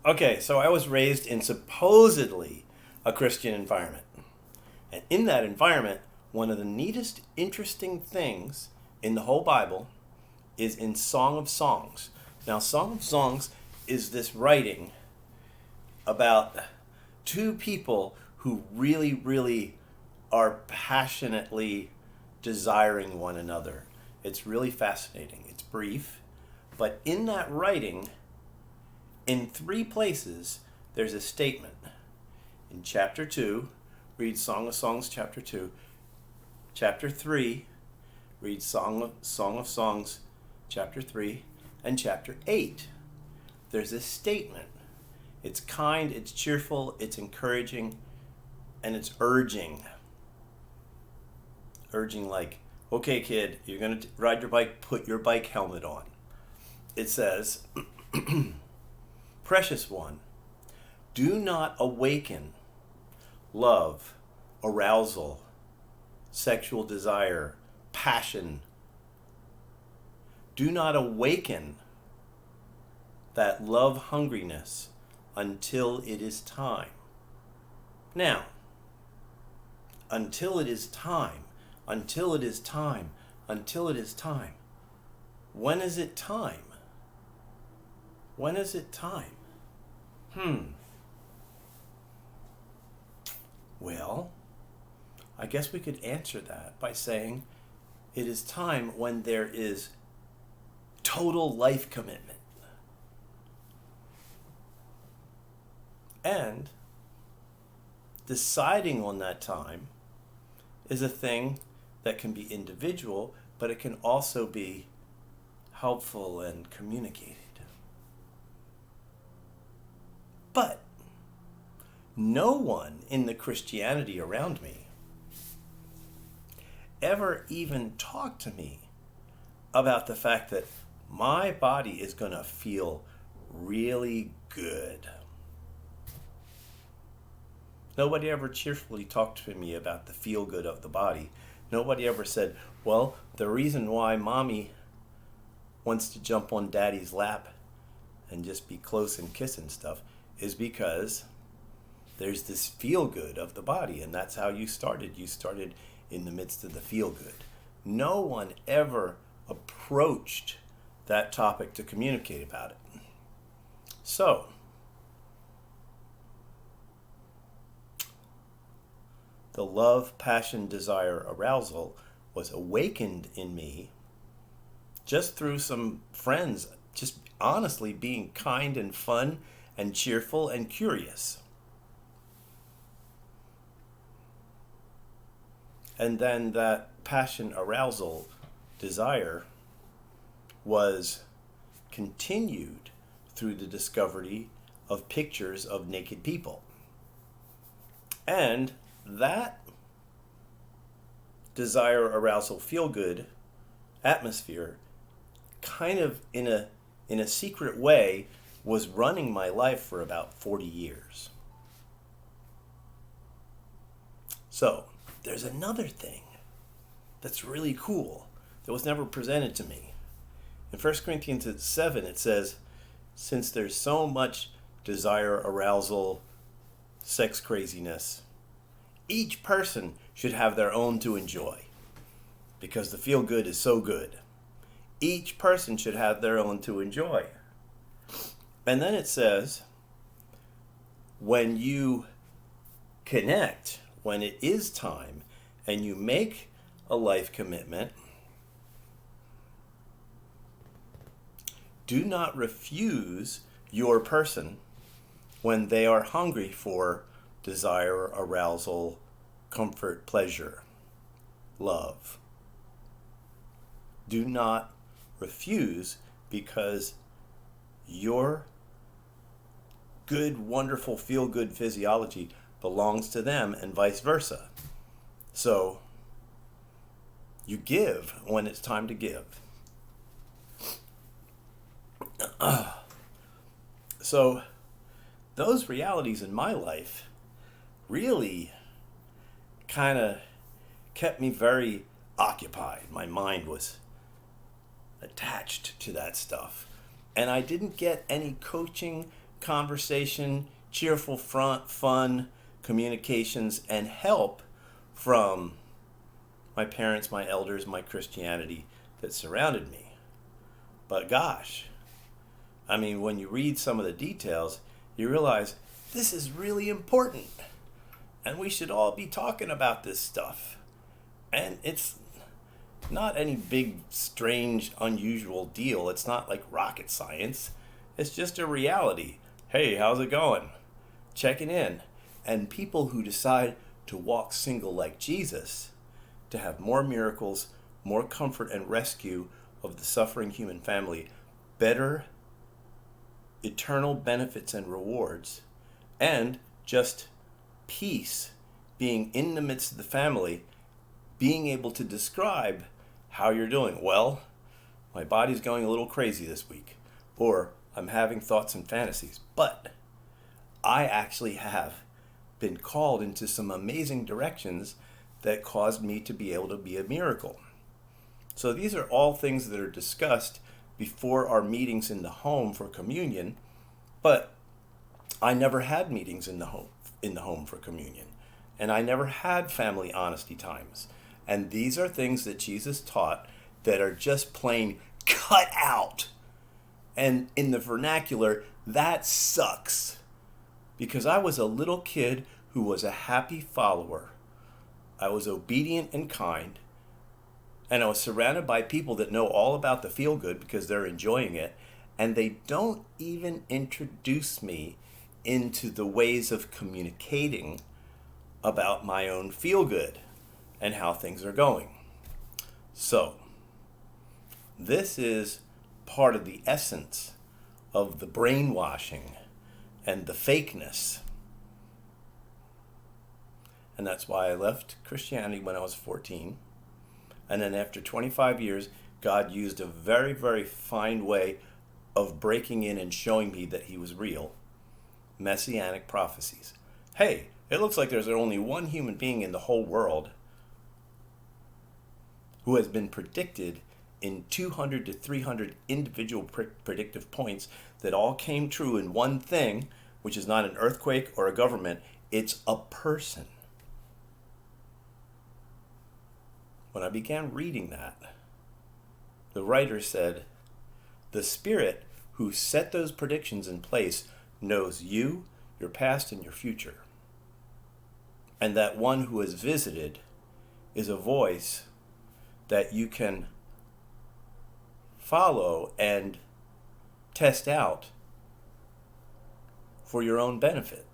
Okay, so I was raised in supposedly a Christian environment. And in that environment, one of the neatest, interesting things in the whole Bible is in Song of Songs. Now, Song of Songs is this writing about two people who really, really are passionately desiring one another. It's really fascinating. It's brief, but in that writing, in three places, there's a statement. In chapter 2, read Song of Songs, chapter 2. Chapter 3, read Song of Songs, chapter 3. And chapter 8, there's a statement. It's kind, it's cheerful, it's encouraging, and it's urging. Urging like, okay, kid, you're going to ride your bike, put your bike helmet on. It says, precious one, do not awaken love, arousal, sexual desire, passion. Do not awaken that love hungriness until it is time. Now, until it is time, until it is time, until it is time. When is it time? When is it time? Well, I guess we could answer that by saying it is time when there is total life commitment. And deciding on that time is a thing that can be individual, but it can also be helpful and communicated. But no one in the Christianity around me ever even talked to me about the fact that my body is going to feel really good. Nobody ever cheerfully talked to me about the feel good of the body. Nobody ever said, well, the reason why mommy wants to jump on daddy's lap and just be close and kiss and stuff is because there's this feel good of the body, and that's how you started. You started in the midst of the feel good. No one ever approached that topic to communicate about it. So, the love, passion, desire, arousal was awakened in me just through some friends, just honestly being kind and fun and cheerful and curious. And then that passion, arousal, desire was continued through the discovery of pictures of naked people. And that desire, arousal, feel good atmosphere kind of in a secret way was running my life for about 40 years. So, there's another thing that's really cool that was never presented to me. In 1 Corinthians 7, it says, since there's so much desire, arousal, sex craziness, each person should have their own to enjoy because the feel good is so good. Each person should have their own to enjoy. And then it says, when you connect, when it is time, and you make a life commitment, do not refuse your person when they are hungry for desire, arousal, comfort, pleasure, love. Do not refuse because your good, wonderful, feel-good physiology belongs to them and vice versa. So, you give when it's time to give. So, those realities in my life really kind of kept me very occupied. My mind was attached to that stuff. And I didn't get any coaching, conversation, cheerful fun, communications, and help from my parents, my elders, my Christianity that surrounded me. But gosh, I mean, when you read some of the details, you realize this is really important. And we should all be talking about this stuff. And it's not any big, strange, unusual deal. It's not like rocket science. It's just a reality. Hey, how's it going? Checking in. And people who decide to walk single like Jesus, to have more miracles, more comfort and rescue of the suffering human family, better eternal benefits and rewards, and just peace, being in the midst of the family, being able to describe how you're doing. Well, my body's going a little crazy this week, or I'm having thoughts and fantasies, but I actually have been called into some amazing directions that caused me to be able to be a miracle. So these are all things that are discussed before our meetings in the home for communion, but I never had meetings in the home for communion, and I never had family honesty times. And these are things that Jesus taught that are just plain cut out. And in the vernacular, that sucks. Because I was a little kid who was a happy follower. I was obedient and kind. And I was surrounded by people that know all about the feel good because they're enjoying it. And they don't even introduce me into the ways of communicating about my own feel good and how things are going. So, this is part of the essence of the brainwashing and the fakeness. And that's why I left Christianity when I was 14. And then after 25 years, God used a very, very fine way of breaking in and showing me that he was real. Messianic prophecies. Hey, it looks like there's only one human being in the whole world who has been predicted in 200 to 300 individual predictive points that all came true in one thing, which is not an earthquake or a government, it's a person. When I began reading that, the writer said, the Spirit who set those predictions in place knows you, your past, and your future. And that one who has visited is a voice that you can follow and test out for your own benefit.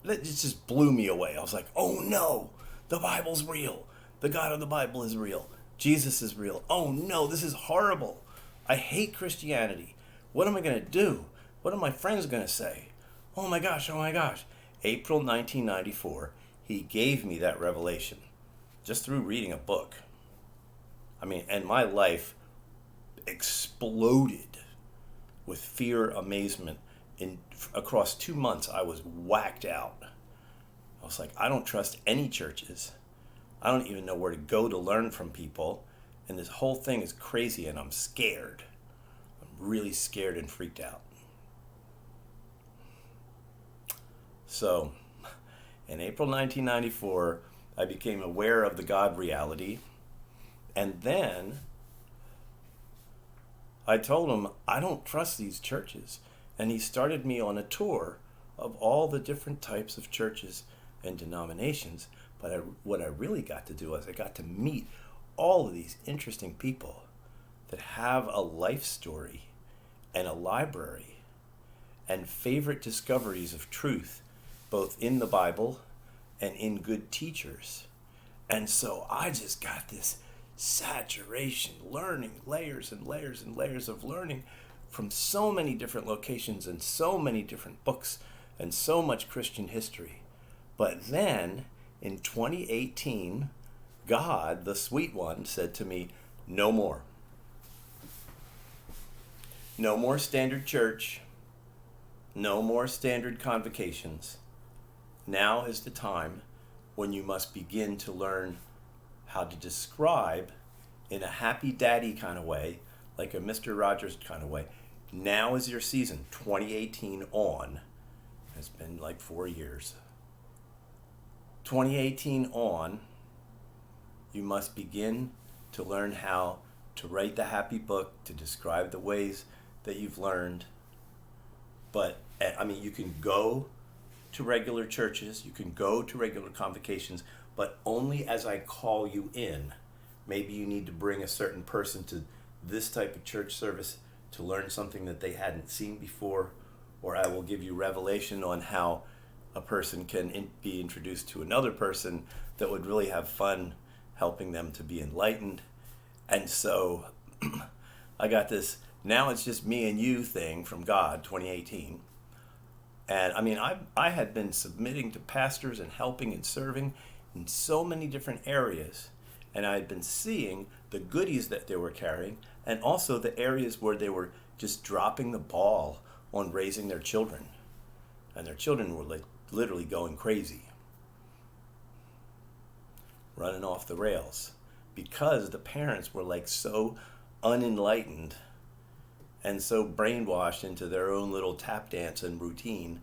That just blew me away. I was like, oh no, the Bible's real. The God of the Bible is real. Jesus is real. Oh no, this is horrible. I hate Christianity. What am I going to do? What are my friends going to say? Oh my gosh, oh my gosh. April 1994, he gave me that revelation just through reading a book. I mean, and my life exploded with fear, amazement. Across 2 months, I was whacked out. I was like, I don't trust any churches. I don't even know where to go to learn from people. And this whole thing is crazy and I'm scared. I'm really scared and freaked out. So, in April 1994, I became aware of the God reality. And then I told him, I don't trust these churches. And he started me on a tour of all the different types of churches and denominations. But what I really got to do was I got to meet all of these interesting people that have a life story and a library and favorite discoveries of truth, both in the Bible and in good teachers. And so I just got this saturation, learning, layers and layers and layers of learning from so many different locations and so many different books and so much Christian history. But then in 2018, God, the sweet one, said to me, no more. No more standard church. No more standard convocations. Now is the time when you must begin to learn how to describe in a happy daddy kind of way, like a Mr. Rogers kind of way, Now is your season. 2018 on. It's been like 4 years. 2018 on, you must begin to learn how to write the happy book, to describe the ways that you've learned. But, I mean, you can go to regular churches, you can go to regular convocations, but only as I call you in. Maybe you need to bring a certain person to this type of church service to learn something that they hadn't seen before, or I will give you revelation on how a person can be introduced to another person that would really have fun helping them to be enlightened. And so I got this now it's just me and you thing from God 2018. And I mean, I had been submitting to pastors and helping and serving in so many different areas, and I had been seeing the goodies that they were carrying and also the areas where they were just dropping the ball on raising their children. And their children were like literally going crazy, running off the rails, because the parents were like so unenlightened and so brainwashed into their own little tap dance and routine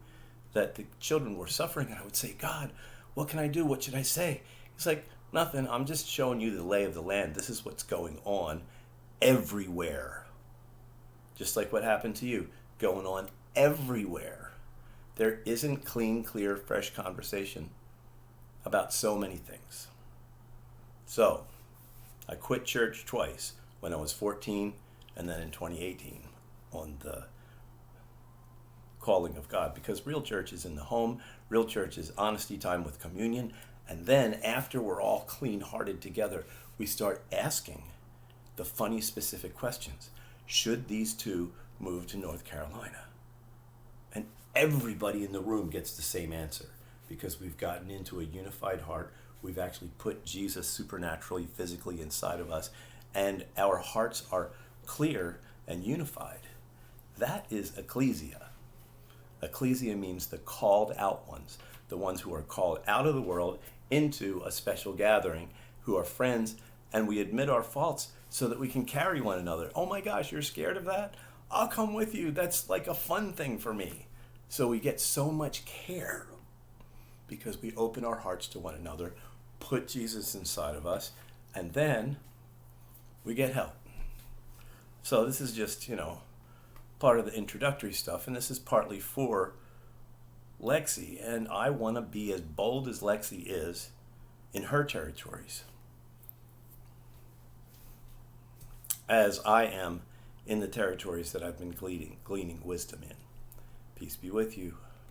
that the children were suffering. And I would say, God, what can I do? What should I say? He's like, nothing. I'm just showing you the lay of the land. This is what's going on everywhere. Just like what happened to you, going on everywhere. There isn't clean, clear, fresh conversation about so many things. So I quit church twice, when I was 14 and then in 2018 on the calling of God, because real church is in the home, real church is honesty time with communion, and then after we're all clean-hearted together, we start asking the funny specific questions. Should these two move to North Carolina? And everybody in the room gets the same answer, because we've gotten into a unified heart. We've actually put Jesus supernaturally, physically inside of us, and our hearts are clear and unified. That is ecclesia. Ecclesia means the called out ones, the ones who are called out of the world into a special gathering, who are friends, and we admit our faults so that we can carry one another. Oh my gosh, you're scared of that? I'll come with you. That's like a fun thing for me. So we get so much care because we open our hearts to one another, put Jesus inside of us, and then we get help. So this is just, part of the introductory stuff, and this is partly for Lexi, and I want to be as bold as Lexi is in her territories as I am in the territories that I've been gleaning wisdom in. Peace be with you.